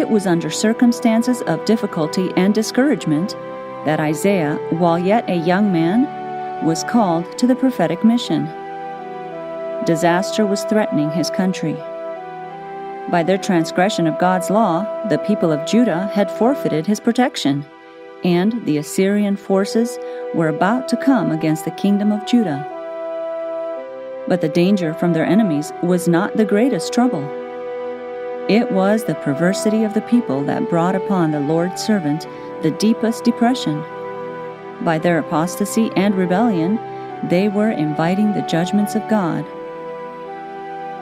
It was under circumstances of difficulty and discouragement that Isaiah, while yet a young man, was called to the prophetic mission. Disaster was threatening his country. By their transgression of God's law, the people of Judah had forfeited his protection, and the Assyrian forces were about to come against the kingdom of Judah. But the danger from their enemies was not the greatest trouble. It was the perversity of the people that brought upon the Lord's servant the deepest depression. By their apostasy and rebellion, they were inviting the judgments of God.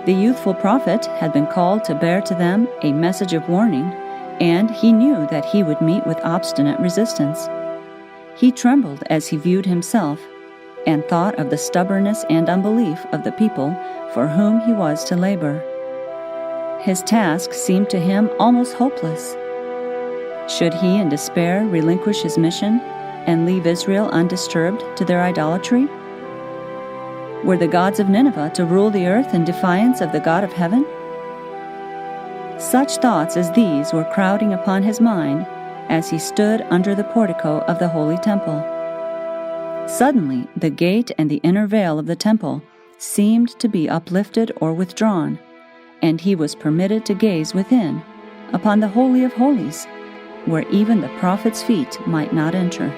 The youthful prophet had been called to bear to them a message of warning, and he knew that he would meet with obstinate resistance. He trembled as he viewed himself, and thought of the stubbornness and unbelief of the people for whom he was to labor. His task seemed to him almost hopeless. Should he in despair relinquish his mission and leave Israel undisturbed to their idolatry? Were the gods of Nineveh to rule the earth in defiance of the God of heaven? Such thoughts as these were crowding upon his mind as he stood under the portico of the holy temple. Suddenly, the gate and the inner veil of the temple seemed to be uplifted or withdrawn, and he was permitted to gaze within, upon the Holy of Holies, where even the prophet's feet might not enter.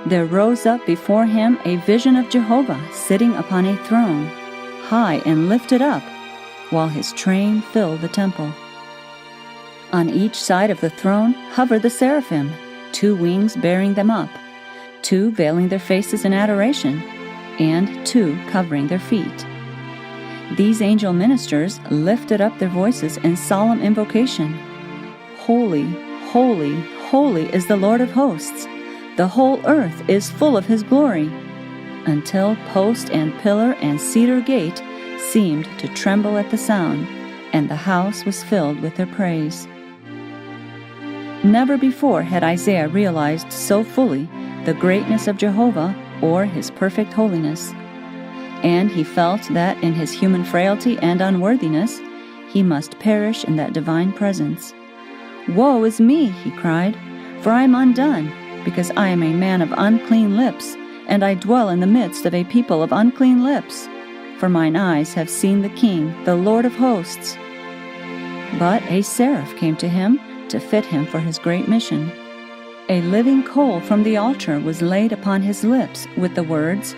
There rose up before him a vision of Jehovah sitting upon a throne, high and lifted up, while his train filled the temple. On each side of the throne hovered the seraphim, 2 wings bearing them up, 2 veiling their faces in adoration, and 2 covering their feet. These angel ministers lifted up their voices in solemn invocation. Holy, holy, holy is the Lord of hosts. The whole earth is full of his glory, until post and pillar and cedar gate seemed to tremble at the sound, and the house was filled with their praise. Never before had Isaiah realized so fully the greatness of Jehovah or his perfect holiness, and he felt that in his human frailty and unworthiness he must perish in that divine presence. "Woe is me," he cried, "for I am undone, because I am a man of unclean lips, and I dwell in the midst of a people of unclean lips. For mine eyes have seen the King, the Lord of hosts." But a seraph came to him to fit him for his great mission. A living coal from the altar was laid upon his lips with the words,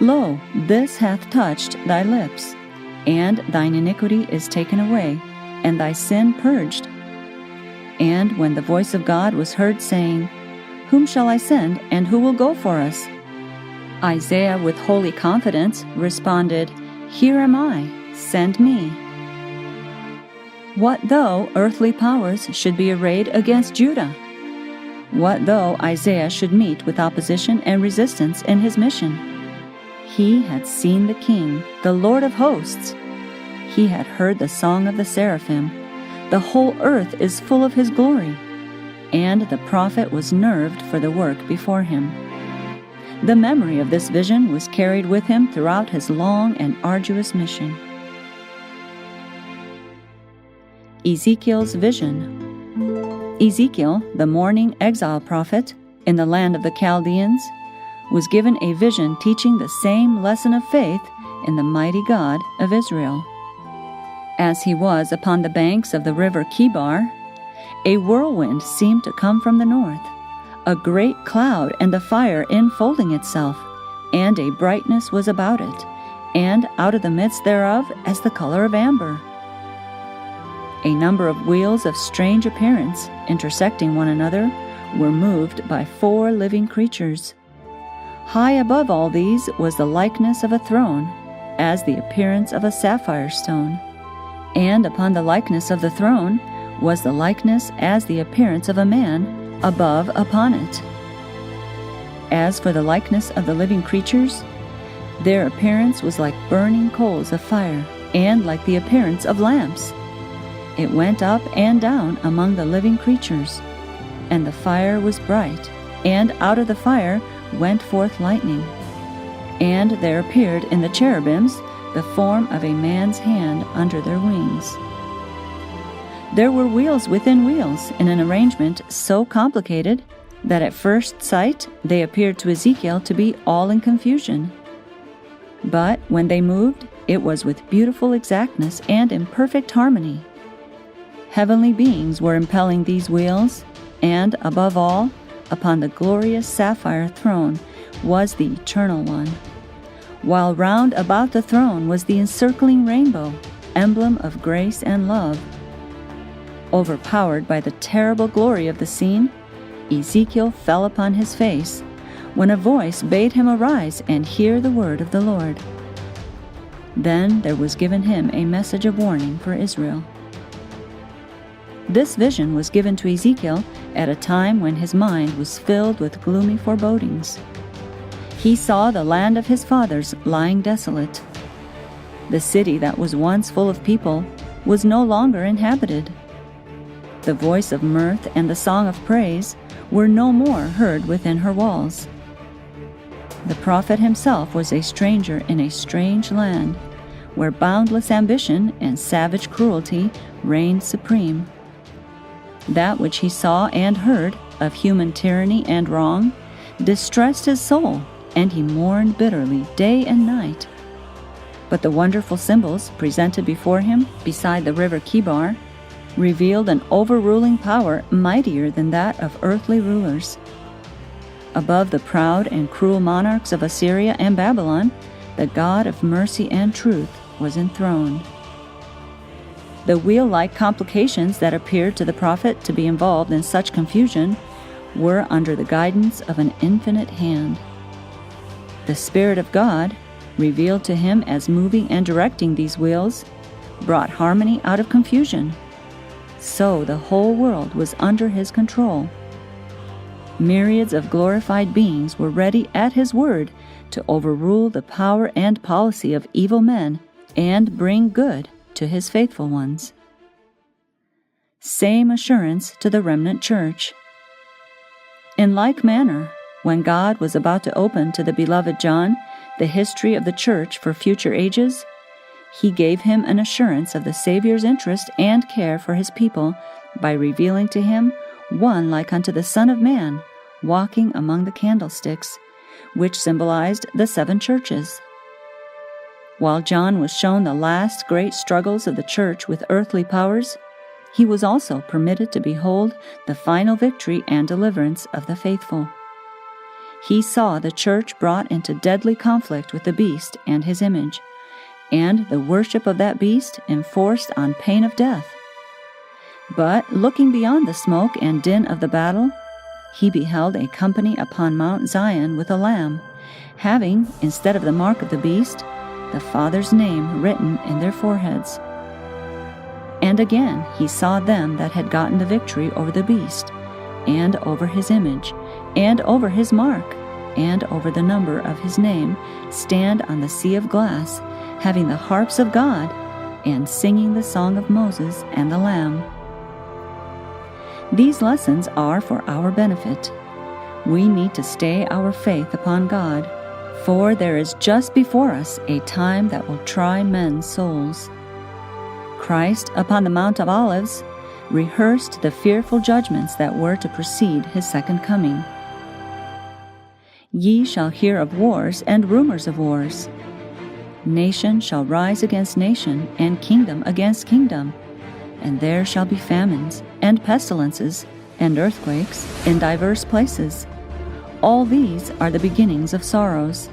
"Lo, this hath touched thy lips, and thine iniquity is taken away, and thy sin purged." And when the voice of God was heard saying, "Whom shall I send, and who will go for us?" Isaiah, with holy confidence, responded, "Here am I, send me." What though earthly powers should be arrayed against Judah? What though Isaiah should meet with opposition and resistance in his mission? He had seen the King, the Lord of hosts. He had heard the song of the seraphim. The whole earth is full of his glory. And the prophet was nerved for the work before him. The memory of this vision was carried with him throughout his long and arduous mission. Ezekiel's vision. Ezekiel, the mourning exile prophet in the land of the Chaldeans, was given a vision teaching the same lesson of faith in the mighty God of Israel. As he was upon the banks of the river Kibar, a whirlwind seemed to come from the north, a great cloud and a fire enfolding itself, and a brightness was about it, and out of the midst thereof as the color of amber. A number of wheels of strange appearance, intersecting one another, were moved by 4 living creatures. High above all these was the likeness of a throne, as the appearance of a sapphire stone, and upon the likeness of the throne was the likeness as the appearance of a man above upon it. As for the likeness of the living creatures, their appearance was like burning coals of fire, and like the appearance of lamps. It went up and down among the living creatures, and the fire was bright, and out of the fire went forth lightning. And there appeared in the cherubims the form of a man's hand under their wings. There were wheels within wheels in an arrangement so complicated that at first sight they appeared to Ezekiel to be all in confusion. But when they moved, it was with beautiful exactness and in perfect harmony. Heavenly beings were impelling these wheels, and above all, upon the glorious sapphire throne was the Eternal One, while round about the throne was the encircling rainbow, emblem of grace and love. Overpowered by the terrible glory of the scene, Ezekiel fell upon his face, when a voice bade him arise and hear the word of the Lord. Then there was given him a message of warning for Israel. This vision was given to Ezekiel at a time when his mind was filled with gloomy forebodings. He saw the land of his fathers lying desolate. The city that was once full of people was no longer inhabited. The voice of mirth and the song of praise were no more heard within her walls. The prophet himself was a stranger in a strange land, where boundless ambition and savage cruelty reigned supreme. That which he saw and heard of human tyranny and wrong distressed his soul, and he mourned bitterly day and night. But the wonderful symbols presented before him beside the river Kibar revealed an overruling power mightier than that of earthly rulers. Above the proud and cruel monarchs of Assyria and Babylon, the God of mercy and truth was enthroned. The wheel-like complications that appeared to the prophet to be involved in such confusion were under the guidance of an infinite hand. The Spirit of God, revealed to him as moving and directing these wheels, brought harmony out of confusion. So the whole world was under his control. Myriads of glorified beings were ready at his word to overrule the power and policy of evil men and bring good to his faithful ones. Same assurance to the remnant church. In like manner, when God was about to open to the beloved John the history of the church for future ages, he gave him an assurance of the Savior's interest and care for his people by revealing to him one like unto the Son of Man, walking among the candlesticks, which symbolized the 7 churches. While John was shown the last great struggles of the church with earthly powers, he was also permitted to behold the final victory and deliverance of the faithful. He saw the church brought into deadly conflict with the beast and his image, and the worship of that beast enforced on pain of death. But looking beyond the smoke and din of the battle, he beheld a company upon Mount Zion with a lamb, having, instead of the mark of the beast, the Father's name written in their foreheads. And again he saw them that had gotten the victory over the beast, and over his image, and over his mark, and over the number of his name, stand on the sea of glass, having the harps of God, and singing the song of Moses and the Lamb. These lessons are for our benefit. We need to stay our faith upon God, for there is just before us a time that will try men's souls. Christ, upon the Mount of Olives, rehearsed the fearful judgments that were to precede his second coming. Ye shall hear of wars and rumors of wars. Nation shall rise against nation, and kingdom against kingdom. And there shall be famines, and pestilences, and earthquakes in divers places. All these are the beginnings of sorrows.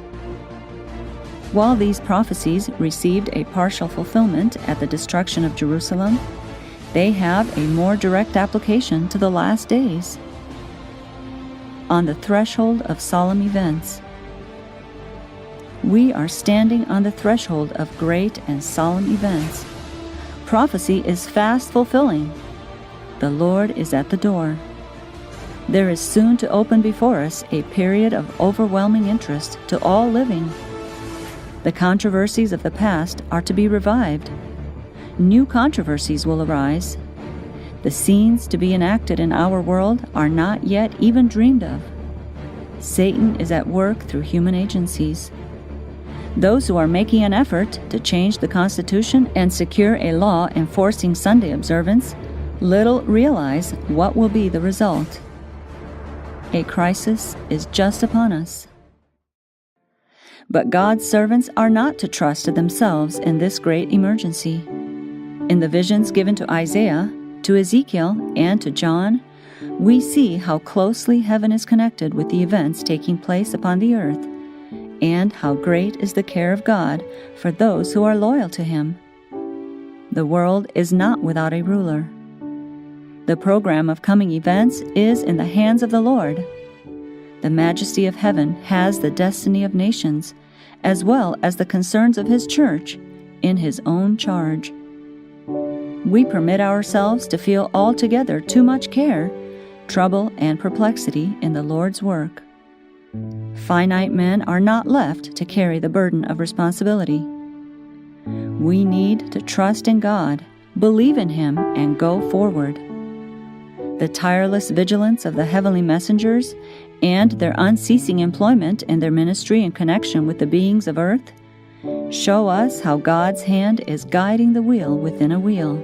While these prophecies received a partial fulfillment at the destruction of Jerusalem, they have a more direct application to the last days. On the threshold of solemn events. We are standing on the threshold of great and solemn events. Prophecy is fast fulfilling. The Lord is at the door. There is soon to open before us a period of overwhelming interest to all living. The controversies of the past are to be revived. New controversies will arise. The scenes to be enacted in our world are not yet even dreamed of. Satan is at work through human agencies. Those who are making an effort to change the Constitution and secure a law enforcing Sunday observance little realize what will be the result. A crisis is just upon us. But God's servants are not to trust to themselves in this great emergency. In the visions given to Isaiah, to Ezekiel, and to John, we see how closely heaven is connected with the events taking place upon the earth, and how great is the care of God for those who are loyal to Him. The world is not without a ruler. The program of coming events is in the hands of the Lord. The majesty of heaven has the destiny of nations, as well as the concerns of His church, in His own charge. We permit ourselves to feel altogether too much care, trouble, and perplexity in the Lord's work. Finite men are not left to carry the burden of responsibility. We need to trust in God, believe in Him, and go forward. The tireless vigilance of the heavenly messengers and their unceasing employment in their ministry in connection with the beings of earth show us how God's hand is guiding the wheel within a wheel.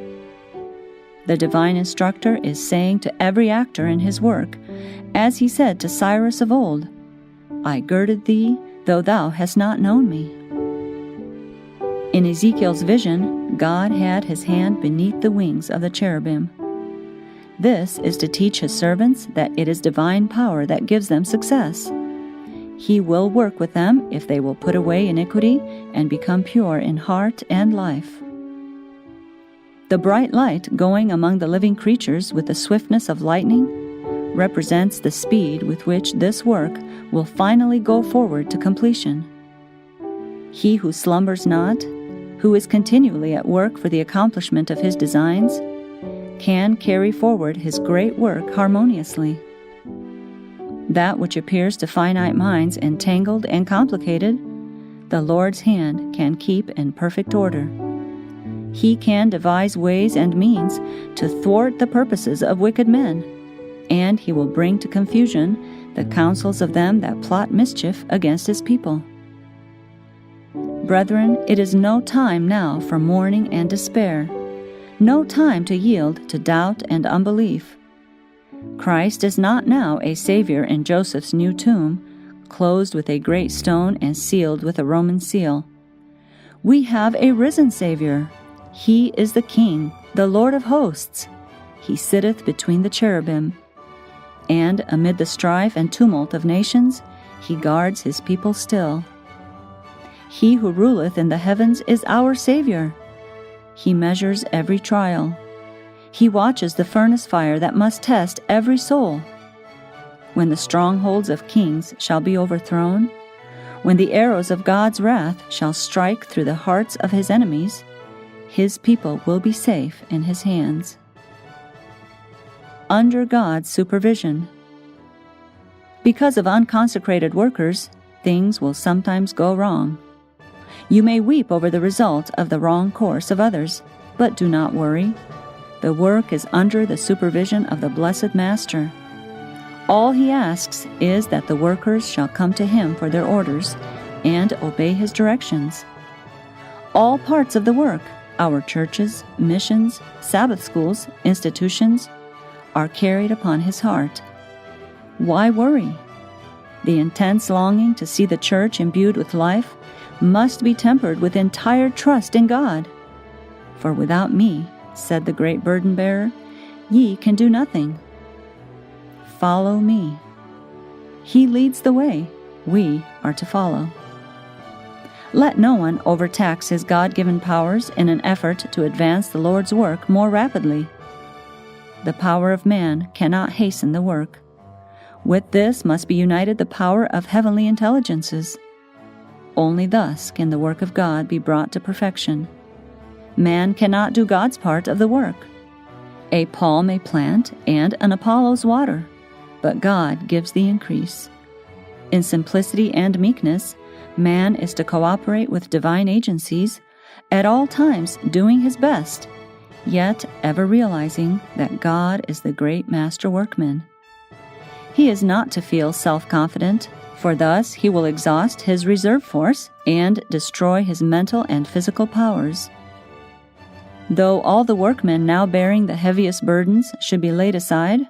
The divine instructor is saying to every actor in his work, as He said to Cyrus of old, "I girded thee, though thou hast not known me." In Ezekiel's vision, God had His hand beneath the wings of the cherubim. This is to teach His servants that it is divine power that gives them success. He will work with them if they will put away iniquity and become pure in heart and life. The bright light going among the living creatures with the swiftness of lightning represents the speed with which this work will finally go forward to completion. He who slumbers not, who is continually at work for the accomplishment of His designs, can carry forward His great work harmoniously. That which appears to finite minds entangled and complicated, the Lord's hand can keep in perfect order. He can devise ways and means to thwart the purposes of wicked men, and He will bring to confusion the counsels of them that plot mischief against His people. Brethren, it is no time now for mourning and despair, no time to yield to doubt and unbelief. Christ is not now a Savior in Joseph's new tomb, closed with a great stone and sealed with a Roman seal. We have a risen Savior. He is the King, the Lord of hosts. He sitteth between the cherubim. And amid the strife and tumult of nations, He guards His people still. He who ruleth in the heavens is our Savior. He measures every trial. He watches the furnace fire that must test every soul. When the strongholds of kings shall be overthrown, when the arrows of God's wrath shall strike through the hearts of His enemies, His people will be safe in His hands. Under God's supervision. Because of unconsecrated workers, things will sometimes go wrong. You may weep over the result of the wrong course of others, but do not worry. The work is under the supervision of the blessed Master. All He asks is that the workers shall come to Him for their orders and obey His directions. All parts of the work, our churches, missions, Sabbath schools, institutions, are carried upon His heart. Why worry? The intense longing to see the church imbued with life must be tempered with entire trust in God. For without me, said the great burden-bearer, ye can do nothing. Follow me. He leads the way. We are to follow. Let no one overtax his God-given powers in an effort to advance the Lord's work more rapidly. The power of man cannot hasten the work. With this must be united the power of heavenly intelligences. Only thus can the work of God be brought to perfection. Man cannot do God's part of the work. A Paul may plant and an Apollos water, but God gives the increase. In simplicity and meekness, man is to cooperate with divine agencies, at all times doing his best, yet ever realizing that God is the great master workman. He is not to feel self-confident, for thus he will exhaust his reserve force and destroy his mental and physical powers. Though all the workmen now bearing the heaviest burdens should be laid aside,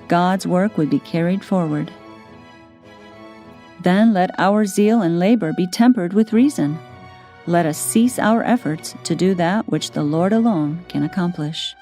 God's work would be carried forward. Then let our zeal and labor be tempered with reason. Let us cease our efforts to do that which the Lord alone can accomplish.